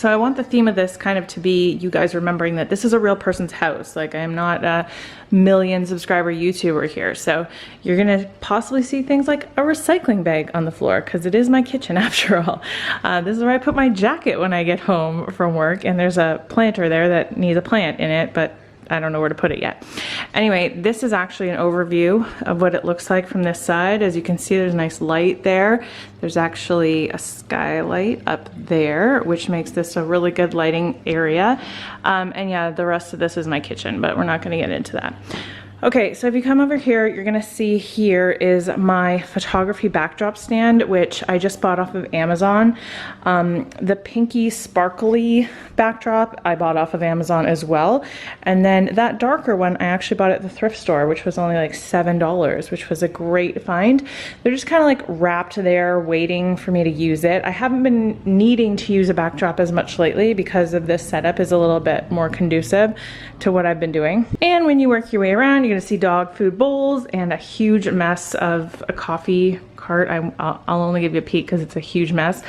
So I want the theme of this kind of to be you guys remembering that this is a real person's house. Like, I am not a million subscriber YouTuber here. So you're gonna possibly see things like a recycling bag on the floor, because it is my kitchen after all. This is where I put my jacket when I get home from work, and there's a planter there that needs a plant in it, but I don't know where to put it yet. Anyway, this is actually an overview of what it looks like from this side. As you can see, there's a nice light there. There's actually a skylight up there, which makes this a really good lighting area. And yeah, the rest of this is my kitchen, but we're not gonna get into that. Okay, so if you come over here, you're gonna see here is my photography backdrop stand, which I just bought off of Amazon. The pinky sparkly backdrop I bought off of Amazon as well. And then that darker one, I actually bought at the thrift store, which was only like $7, which was a great find. They're just kind of like wrapped there waiting for me to use it. I haven't been needing to use a backdrop as much lately because of this setup is a little bit more conducive to what I've been doing. And when you work your way around, you're gonna see dog food bowls and a huge mess of a coffee cart. I'll only give you a peek because it's a huge mess.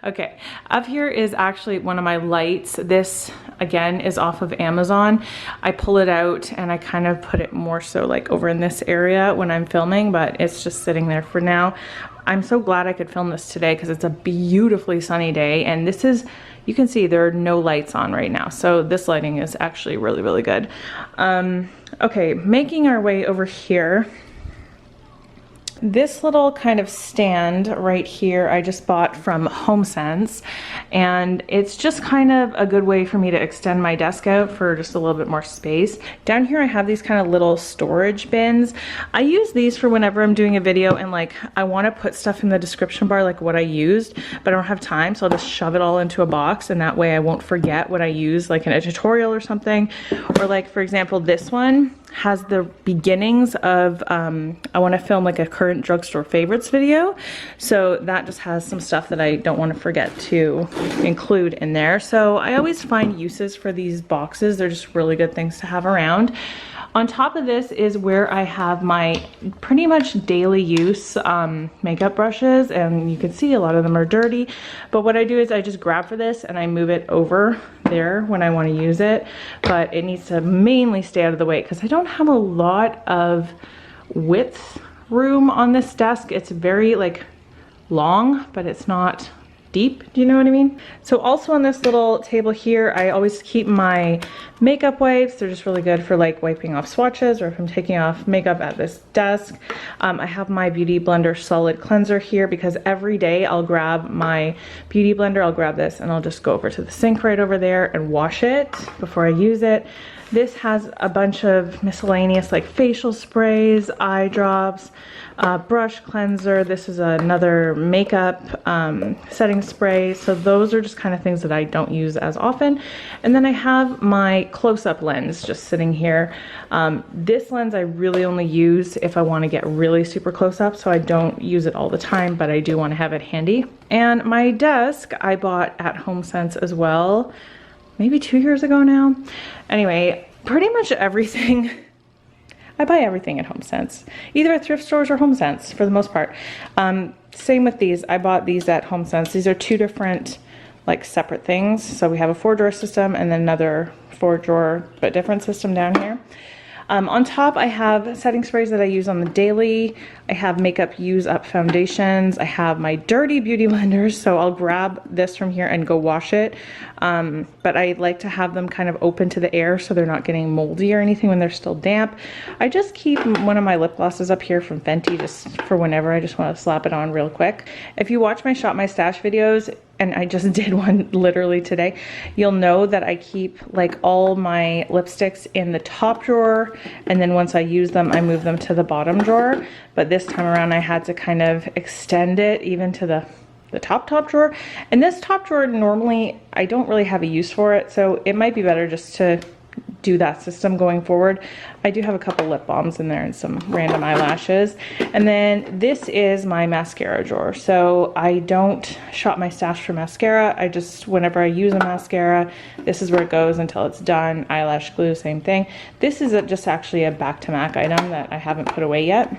Okay, up here is actually one of my lights. This again is off of Amazon. I pull it out and I kind of put it more so like over in this area when I'm filming, but it's just sitting there for now. I'm so glad I could film this today because it's a beautifully sunny day, and this is, you can see there are no lights on right now. So this lighting is actually really, really good. Okay, making our way over here. This little kind of stand right here I just bought from HomeSense, and it's just kind of a good way for me to extend my desk out for just a little bit more space. Down here I have these kind of little storage bins. I use these for whenever I'm doing a video and like I want to put stuff in the description bar like what I used, but I don't have time, so I'll just shove it all into a box, and that way I won't forget what I used like in a tutorial or something. Or like for example, this one has the beginnings of I want to film like a current drugstore favorites video, so that just has some stuff that I don't want to forget to include in there. So I always find uses for these boxes. They're just really good things to have around. On top of this is where I have my pretty much daily use makeup brushes, and you can see a lot of them are dirty, but what I do is I just grab for this and I move it over there when I want to use it, but it needs to mainly stay out of the way because I don't have a lot of width room on this desk. It's very like long, but it's not deep. Do you know what I mean? So also on this little table here, I always keep my makeup wipes. They're just really good for like wiping off swatches or if I'm taking off makeup at this desk. I have my Beauty Blender Solid Cleanser here because every day I'll grab my Beauty Blender, I'll grab this and I'll just go over to the sink right over there and wash it before I use it. This has a bunch of miscellaneous like facial sprays, eye drops, brush cleanser. This is another makeup setting spray. So those are just kind of things that I don't use as often. And then I have my close-up lens just sitting here. This lens I really only use if I want to get really super close up, so I don't use it all the time, but I do want to have it handy. And my desk I bought at HomeSense as well, maybe 2 years ago now. Anyway, pretty much everything, I buy everything at HomeSense, either at thrift stores or HomeSense for the most part. Same with these, I bought these at HomeSense. These are two different like separate things. So we have a 4-drawer system and then another 4-drawer but different system down here. On top I have setting sprays that I use on the daily. I have makeup use up foundations. I have my dirty beauty blenders, so I'll grab this from here and go wash it. But I like to have them kind of open to the air so they're not getting moldy or anything when they're still damp. I just keep one of my lip glosses up here from Fenty just for whenever I just want to slap it on real quick. If you watch my Shop My Stash videos, and I just did one literally today, you'll know that I keep like all my lipsticks in the top drawer, and then once I use them I move them to the bottom drawer. But this time around I had to kind of extend it even to the top drawer. And this top drawer, normally I don't really have a use for it, so it might be better just to do that system going forward. I do have a couple lip balms in there and some random eyelashes. And then this is my mascara drawer. So I don't shop my stash for mascara. I just, whenever I use a mascara, this is where it goes until it's done. Eyelash glue, same thing. This is just actually a Back to MAC item that I haven't put away yet.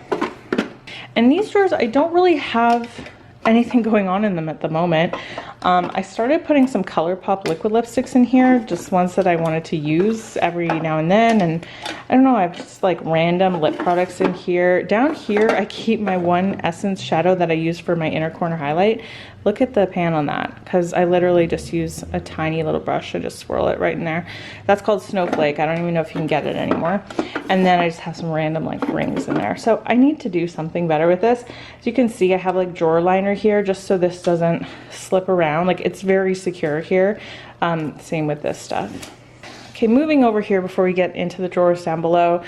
And these drawers, I don't really have anything going on in them at the moment. I started putting some ColourPop liquid lipsticks in here, just ones that I wanted to use every now and then. And I don't know, I have just like random lip products in here. Down here, I keep my one Essence shadow that I use for my inner corner highlight. Look at the pan on that, because I literally just use a tiny little brush to just swirl it right in there. That's called Snowflake. I don't even know if you can get it anymore. And then I just have some random like rings in there. So I need to do something better with this. As you can see, I have like drawer liner here just so this doesn't slip around. Like it's very secure here. Same with this stuff. Okay, moving over here before we get into the drawers down below.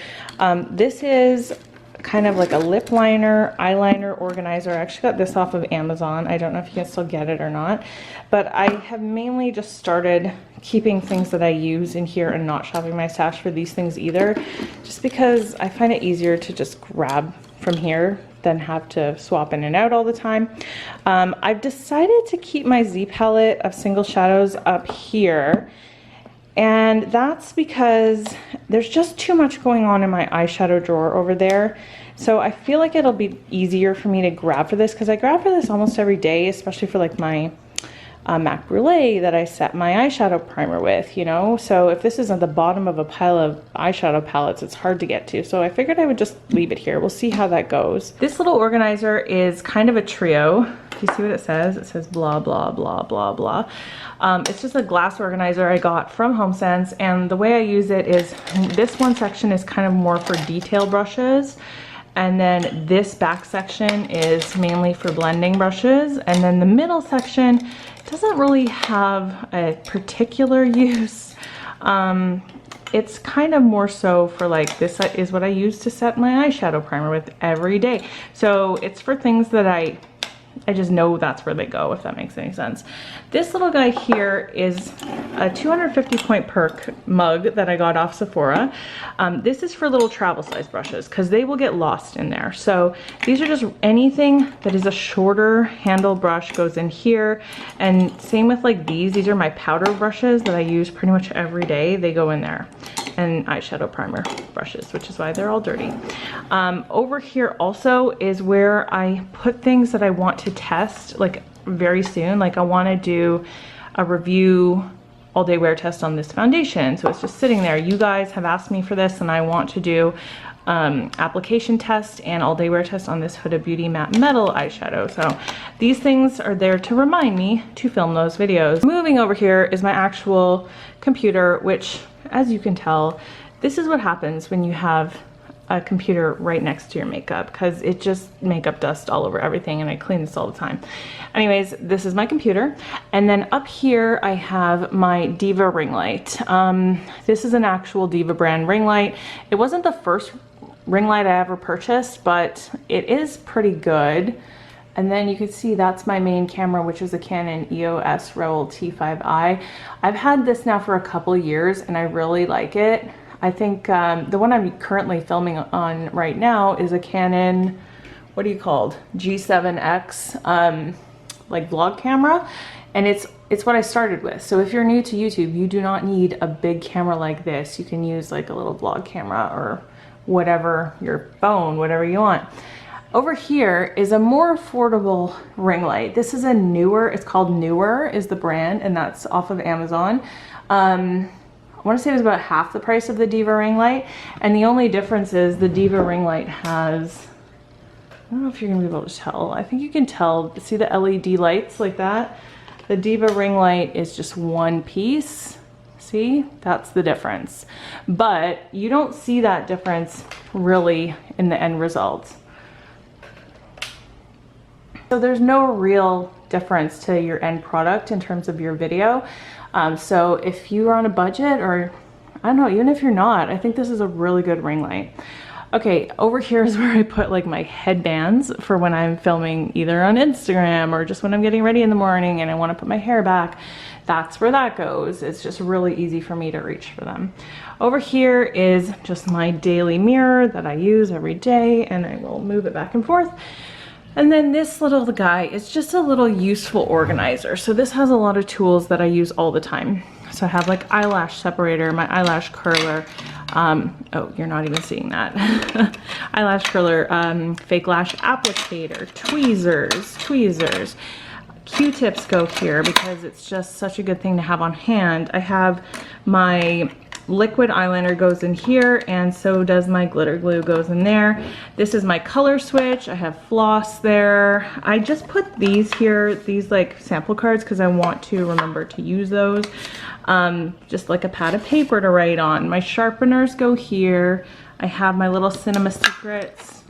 This is kind of like a lip liner, eyeliner organizer. I actually got this off of Amazon. I don't know if you can still get it or not, but I have mainly just started keeping things that I use in here and not shopping my stash for these things either, just because I find it easier to just grab from here than have to swap in and out all the time. I've decided to keep my Z palette of single shadows up here. And that's because there's just too much going on in my eyeshadow drawer over there. So I feel like it'll be easier for me to grab for this, because I grab for this almost every day, especially for like my Mac Brulee that I set my eyeshadow primer with, you know? So if this is at the bottom of a pile of eyeshadow palettes, it's hard to get to. So I figured I would just leave it here. We'll see how that goes. This little organizer is kind of a trio. Do you see what it says? It says blah, blah, blah, blah, blah. It's just a glass organizer I got from HomeSense, and the way I use it is this one section is kind of more for detail brushes, and then this back section is mainly for blending brushes, and then the middle section doesn't really have a particular use. It's kind of more so for like, this is what I use to set my eyeshadow primer with every day. So it's for things that I just know that's where they go, if that makes any sense. This little guy here is a 250 point perk mug that I got off Sephora. This is for little travel size brushes because they will get lost in there. So these are just anything that is a shorter handle brush goes in here. And same with like these are my powder brushes that I use pretty much every day. They go in there. And eyeshadow primer brushes, which is why they're all dirty. Over here also is where I put things that I want to test like very soon. Like I want to do a review all day wear test on this foundation. So it's just sitting there. You guys have asked me for this, and I want to do application test and all day wear test on this Huda Beauty matte metal eyeshadow. So these things are there to remind me to film those videos. Moving over here is my actual computer, which, as you can tell, this is what happens when you have a computer right next to your makeup, because it just makeup dust all over everything, and I clean this all the time. Anyways, this is my computer, and then up here I have my Diva ring light. This is an actual Diva brand ring light. It wasn't the first ring light I ever purchased, but it is pretty good. And then you can see that's my main camera, which is a Canon EOS Rebel T5i. I've had this now for a couple years and I really like it. I think the one I'm currently filming on right now is a Canon, what do you call it? G7X like vlog camera. And it's what I started with. So if you're new to YouTube, you do not need a big camera like this. You can use like a little vlog camera or whatever, your phone, whatever you want. Over here is a more affordable ring light. This is a Newer, it's called Newer is the brand, and that's off of Amazon. I want to say it was about half the price of the Diva ring light, and the only difference is the Diva ring light has, I don't know if you're gonna be able to tell, I think you can tell, see the LED lights like that? The Diva ring light is just one piece. See, that's the difference. But you don't see that difference really in the end result. So there's no real difference to your end product in terms of your video. So if you're on a budget, or I don't know, even if you're not, I think this is a really good ring light. Okay, over here is where I put like my headbands for when I'm filming either on Instagram or just when I'm getting ready in the morning and I want to put my hair back. That's where that goes. It's just really easy for me to reach for them. Over here is just my daily mirror that I use every day, and I will move it back and forth. And then this little guy is just a little useful organizer. So this has a lot of tools that I use all the time. So I have like eyelash separator, my eyelash curler. Oh, you're not even seeing that. Eyelash curler, fake lash applicator, tweezers, Q-tips go here because it's just such a good thing to have on hand. I have my liquid eyeliner goes in here, and so does my glitter glue goes in there. This is my color switch. I have floss there. I just put these here, these like sample cards, because I want to remember to use those. Just like a pad of paper to write on. My sharpeners go here. I have my little Cinema Secrets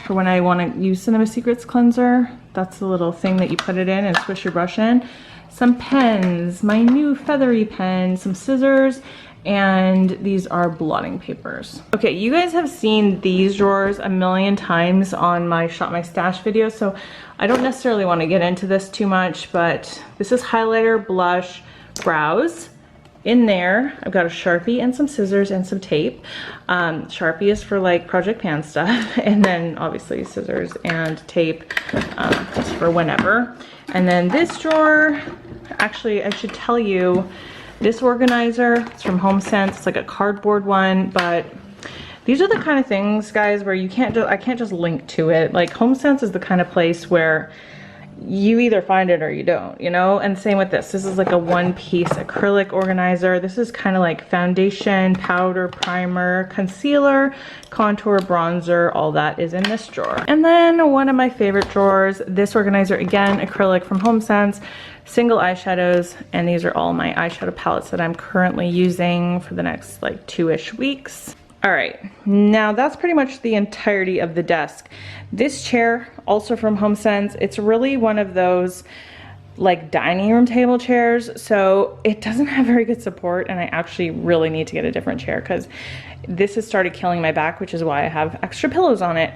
for when I want to use Cinema Secrets cleanser. That's the little thing that you put it in and swish your brush in. Some pens, my new feathery pen, some scissors, and these are blotting papers. Okay, you guys have seen these drawers a million times on my Shop My Stash video, so I don't necessarily want to get into this too much, but this is highlighter, blush, brows. In there, I've got a Sharpie and some scissors and some tape. Sharpie is for like Project Pan stuff, and then obviously scissors and tape just for whenever. And then this drawer, actually I should tell you, this organizer, it's from HomeSense. It's like a cardboard one, but these are the kind of things, guys, where you can't just, I can't just link to it. Like HomeSense is the kind of place where you either find it or you don't, you know? And same with this. This is like a one-piece acrylic organizer. This is kind of like foundation, powder, primer, concealer, contour, bronzer, all that is in this drawer. And then one of my favorite drawers, this organizer, again, acrylic from HomeSense, single eyeshadows, and these are all my eyeshadow palettes that I'm currently using for the next like 2-ish weeks. All right, now that's pretty much the entirety of the desk. This chair, also from HomeSense, it's really one of those like dining room table chairs, so it doesn't have very good support, and I actually really need to get a different chair because this has started killing my back, which is why I have extra pillows on it.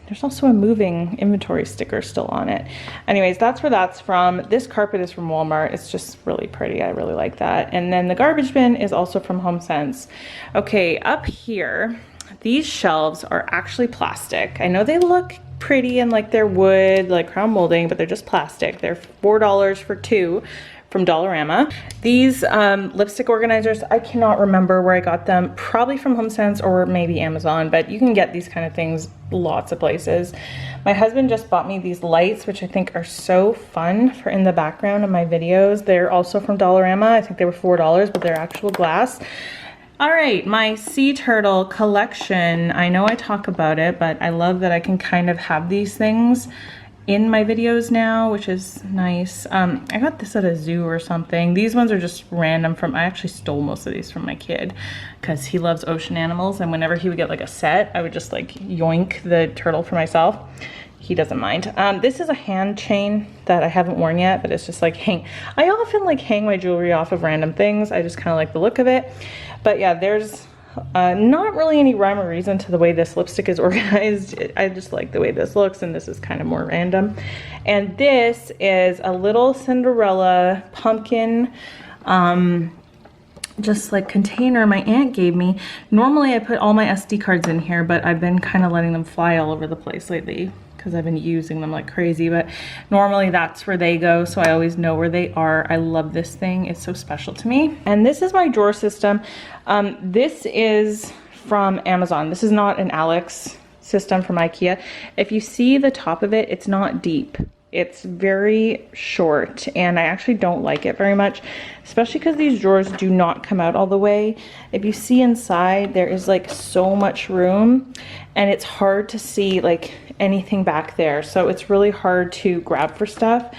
There's also a moving inventory sticker still on it. Anyways, that's where that's from. This carpet is from Walmart. It's just really pretty. I really like that. And then the garbage bin is also from HomeSense. Okay, up here, these shelves are actually plastic. I know they look pretty and like they're wood, like crown molding, but they're just plastic. They're $4 for 2 from Dollarama. These lipstick organizers, I cannot remember where I got them, probably from HomeSense or maybe Amazon, but you can get these kind of things lots of places. My husband just bought me these lights, which I think are so fun for in the background of my videos. They're also from Dollarama. I think they were $4, but they're actual glass. All right, my sea turtle collection. I know I talk about it, but I love that I can kind of have these things in my videos now, which is nice. I got this at a zoo or something. These ones are just random from, I actually stole most of these from my kid because he loves ocean animals, and whenever he would get like a set, I would just like yoink the turtle for myself. He doesn't mind. This is a hand chain that I haven't worn yet, but it's just like I often like hang my jewelry off of random things. I just kind of like the look of it. But yeah, there's not really any rhyme or reason to the way this lipstick is organized. I just like the way this looks, and this is kind of more random. And this is a little Cinderella pumpkin just like container my aunt gave me. Normally I put all my SD cards in here, but I've been kind of letting them fly all over the place lately because I've been using them like crazy, but normally that's where they go, so I always know where they are. I love this thing. It's so special to me. And this is my drawer system. This is from Amazon. This is not an Alex system from IKEA. If you see the top of it, it's not deep. It's very short, and I actually don't like it very much, especially because these drawers do not come out all the way. If you see inside, there is like so much room, and it's hard to see like anything back there, so it's really hard to grab for stuff.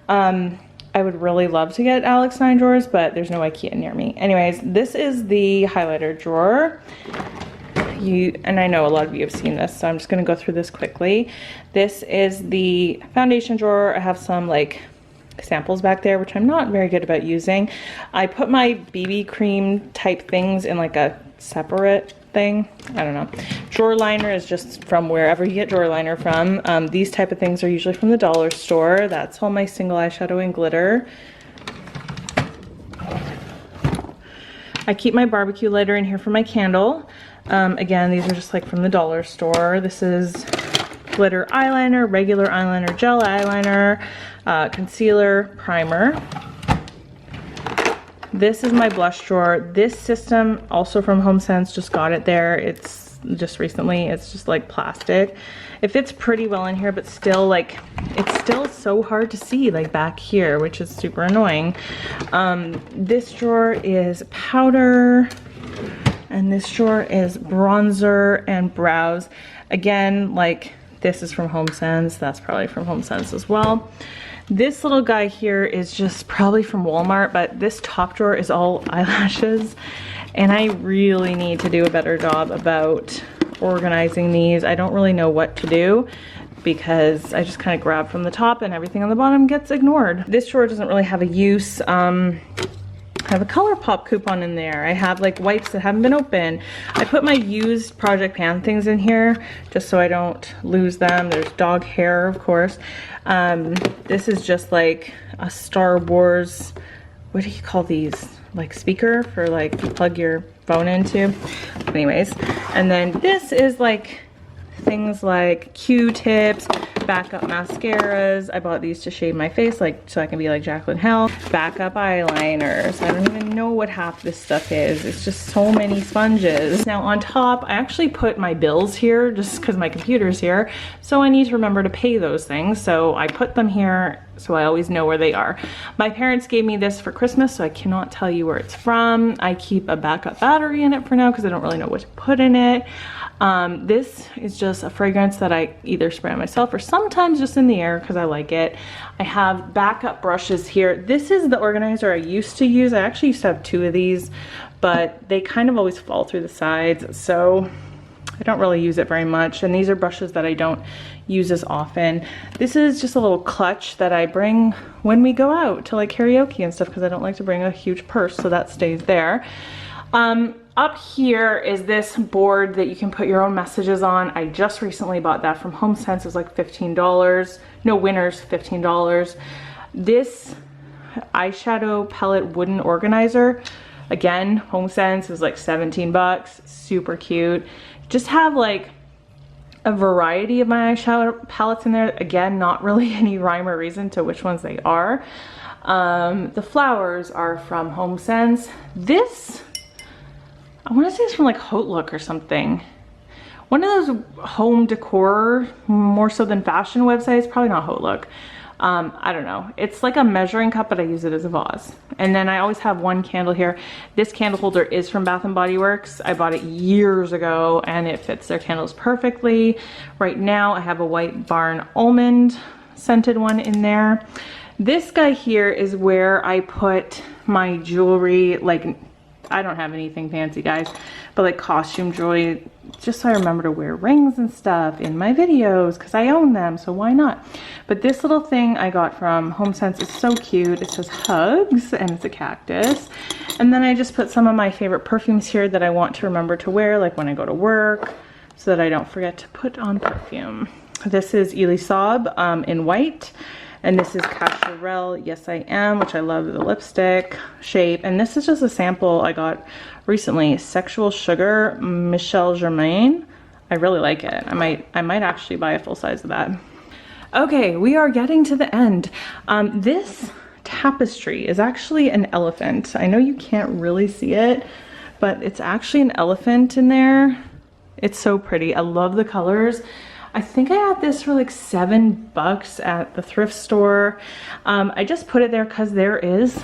I would really love to get Alex 9 drawers, but there's no IKEA near me. Anyways, this is the highlighter drawer. And I know a lot of you have seen this, so I'm just going to go through this quickly. This is the foundation drawer. I have some like samples back there, which I'm not very good about using. I put my BB cream type things in like a separate thing. I don't know. Drawer liner is just from wherever you get drawer liner from. These type of things are usually from the dollar store. That's all my single eyeshadow and glitter. I keep my barbecue lighter in here for my candle. Again, these are just like from the dollar store. This is glitter eyeliner, regular eyeliner, gel eyeliner, concealer, primer. This is my blush drawer. This system, also from HomeSense, just got it there. It's just recently. It's just like plastic. It fits pretty well in here, but still like, it's still so hard to see like back here, which is super annoying. This drawer is powder, and this drawer is bronzer and brows. Again, like this is from HomeSense. That's probably from HomeSense as well. This little guy here is just probably from Walmart, but this top drawer is all eyelashes. And I really need to do a better job about organizing these. I don't really know what to do because I just kind of grab from the top and everything on the bottom gets ignored. This drawer doesn't really have a use. I have a ColourPop coupon in there. I have like wipes that haven't been opened. I put my used Project Pan things in here just so I don't lose them. There's dog hair, of course. This is just like a Star Wars, what do you call these? Like speaker for like you plug your phone into. Anyways, and then this is like things like Q-tips, backup mascaras. I bought these to shade my face, like so I can be like Jaclyn Hill. Backup eyeliners. I don't even know what half this stuff is. It's just so many sponges. Now on top, I actually put my bills here just because my computer's here. So I need to remember to pay those things. So I put them here so I always know where they are. My parents gave me this for Christmas, so I cannot tell you where it's from. I keep a backup battery in it for now because I don't really know what to put in it. This is just a fragrance that I either spray on myself or sometimes just in the air because I like it. I have backup brushes here. This is the organizer I used to use. I actually used to have 2 of these, but they kind of always fall through the sides, so I don't really use it very much. And these are brushes that I don't use as often. This is just a little clutch that I bring when we go out to like karaoke and stuff because I don't like to bring a huge purse, so that stays there. Up here is this board that you can put your own messages on. I just recently bought that from HomeSense. It was like $15. No, Winners, $15. This eyeshadow palette wooden organizer, again, HomeSense, was like 17 bucks. Super cute. Just have like a variety of my eyeshadow palettes in there. Again, not really any rhyme or reason to which ones they are. The flowers are from HomeSense. This, I want to say it's from like Haute Look or something. One of those home decor, more so than fashion websites, probably not Haute Look. I don't know. It's like a measuring cup, but I use it as a vase. And then I always have one candle here. This candle holder is from Bath & Body Works. I bought it years ago and it fits their candles perfectly. Right now I have a White Barn almond scented one in there. This guy here is where I put my jewelry. Like, I don't have anything fancy, guys, but like costume jewelry, just so I remember to wear rings and stuff in my videos because I own them, so why not? But this little thing I got from HomeSense is so cute. It says hugs and it's a cactus. And then I just put some of my favorite perfumes here that I want to remember to wear, like when I go to work, so that I don't forget to put on perfume. This is Elisab in white. And this is Cacharel, Yes I Am, which I love the lipstick shape. And this is just a sample I got recently, Sexual Sugar, Michel Germain. I really like it. I might actually buy a full size of that. Okay, we are getting to the end. This tapestry is actually an elephant. I know you can't really see it, but it's actually an elephant in there. It's so pretty. I love the colors. I think I got this for like $7 at the thrift store. I just put it there because there is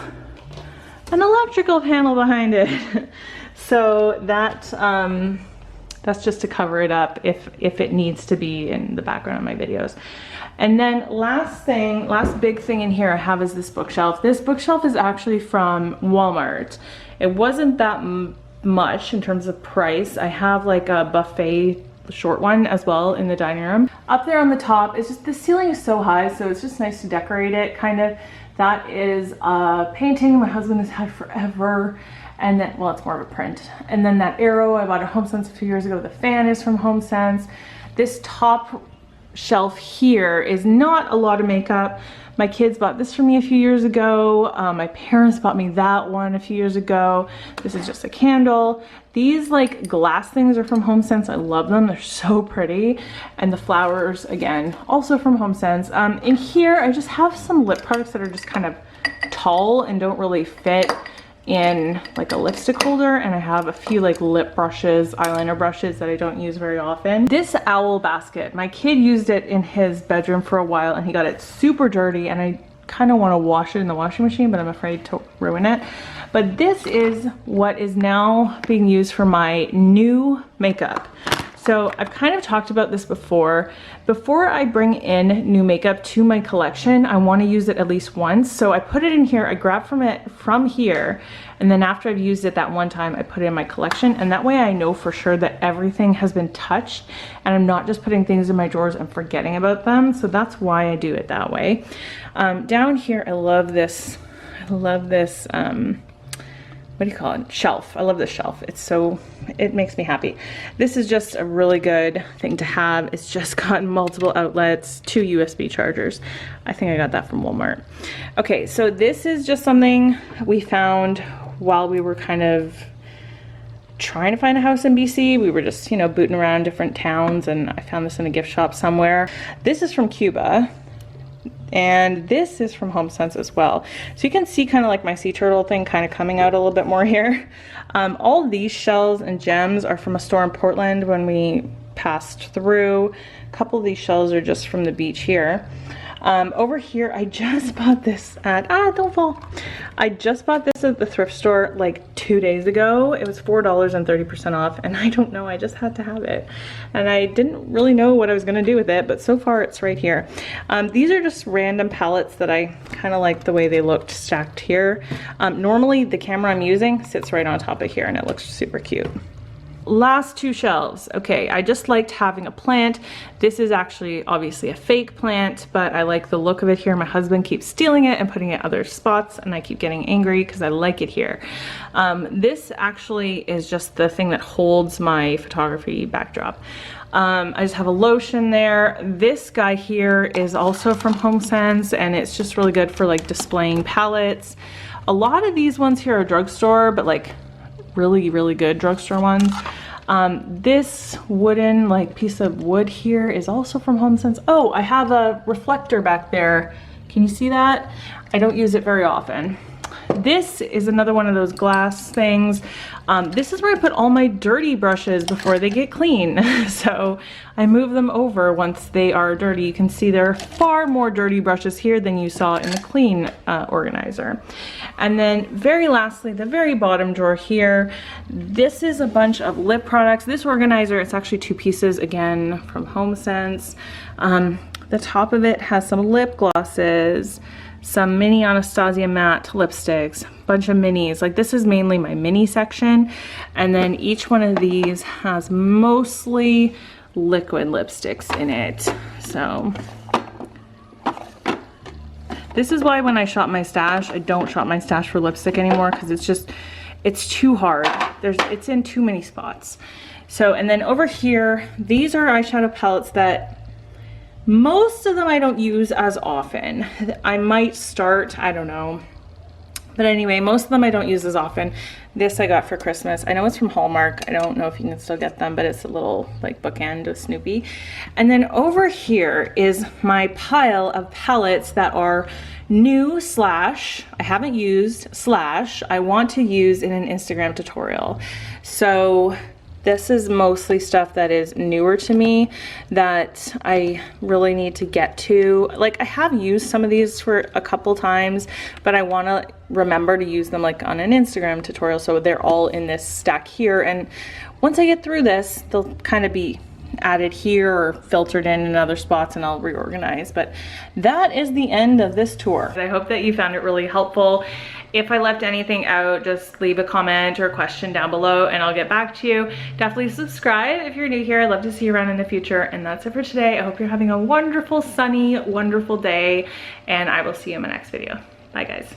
an electrical panel behind it. So that's just to cover it up if it needs to be in the background of my videos. And then last big thing in here I have is this bookshelf. This bookshelf is actually from Walmart. It wasn't that much in terms of price. I have like a buffet short one as well in the dining room. Up there on the top, it's just, the ceiling is so high, so it's just nice to decorate it, kind of. That is a painting my husband has had forever, and then, well, it's more of a print. And then that arrow I bought at HomeSense a few years ago. The fan is from HomeSense. This top shelf here is not a lot of makeup. My kids bought this for me a few years ago. My parents bought me that one a few years ago. This is just a candle. These like glass things are from HomeSense. I love them. They're so pretty. And the flowers, again, also from HomeSense. In here, I just have some lip products that are just kind of tall and don't really fit in like a lipstick holder, and I have a few like lip brushes, eyeliner brushes that I don't use very often. This owl basket, my kid used it in his bedroom for a while and he got it super dirty, and I kind of want to wash it in the washing machine, but I'm afraid to ruin it. But this is what is now being used for my new makeup. So I've kind of talked about this before. Before I bring in new makeup to my collection, I want to use it at least once. So I put it in here, I grab from here, and then after I've used it that one time, I put it in my collection. And that way I know for sure that everything has been touched and I'm not just putting things in my drawers and forgetting about them. So that's why I do it that way. Down here, I love this, what do you call it? Shelf. I love this shelf. It makes me happy. This is just a really good thing to have. It's just got multiple outlets, 2 USB chargers. I think I got that from Walmart. Okay, so this is just something we found while we were kind of trying to find a house in BC. We were just, you know, booting around different towns, and I found this in a gift shop somewhere. This is from Cuba. And this is from HomeSense as well. So you can see kind of like my sea turtle thing kind of coming out a little bit more here. All of these shells and gems are from a store in Portland when we passed through. A couple of these shells are just from the beach here. Over here, I just bought this at, don't fall. I just bought this at the thrift store like 2 days ago. It was $4 and 30% off, and I don't know, I just had to have it. And I didn't really know what I was gonna do with it, but so far it's right here. These are just random palettes that I kind of like the way they looked stacked here. Normally the camera I'm using sits right on top of here and it looks super cute. Last 2 shelves. Okay, I just liked having a plant. This is actually obviously a fake plant, but I like the look of it here. My husband keeps stealing it and putting it other spots, and I keep getting angry because I like it here. This actually is just the thing that holds my photography backdrop. I just have a lotion there. This guy here is also from HomeSense, and it's just really good for like displaying palettes. A lot of these ones here are drugstore, but like really good drugstore ones. This wooden like piece of wood here is also from HomeSense. Oh, I have a reflector back there. Can you see that? I don't use it very often. This is another one of those glass things. This is where I put all my dirty brushes before they get clean. So I move them over once they are dirty. You can see there are far more dirty brushes here than you saw in the clean organizer. And then very lastly, the very bottom drawer here, this is a bunch of lip products. This organizer, it's actually 2 pieces again from HomeSense. The top of it has some lip glosses, some mini Anastasia matte lipsticks, bunch of minis. Like this is mainly my mini section. And then each one of these has mostly liquid lipsticks in it. So this is why when I shop my stash, I don't shop my stash for lipstick anymore, because it's too hard. It's in too many spots. So, and then over here, these are eyeshadow palettes that most of them I don't use as often. I might start, I don't know. But anyway, most of them I don't use as often. This I got for Christmas. I know it's from Hallmark. I don't know if you can still get them, but it's a little like bookend with Snoopy. And then over here is my pile of palettes that are new / I haven't used / I want to use in an Instagram tutorial. So this is mostly stuff that is newer to me that I really need to get to. Like I have used some of these for a couple times, but I want to remember to use them like on an Instagram tutorial. So they're all in this stack here. And once I get through this, they'll kind of be added here or filtered in other spots, and I'll reorganize. But that is the end of this tour. I hope that you found it really helpful. If I left anything out, just leave a comment or a question down below and I'll get back to you. Definitely subscribe if you're new here. I'd love to see you around in the future. And that's it for today. I hope you're having a wonderful, sunny, wonderful day, and I will see you in my next video. Bye guys.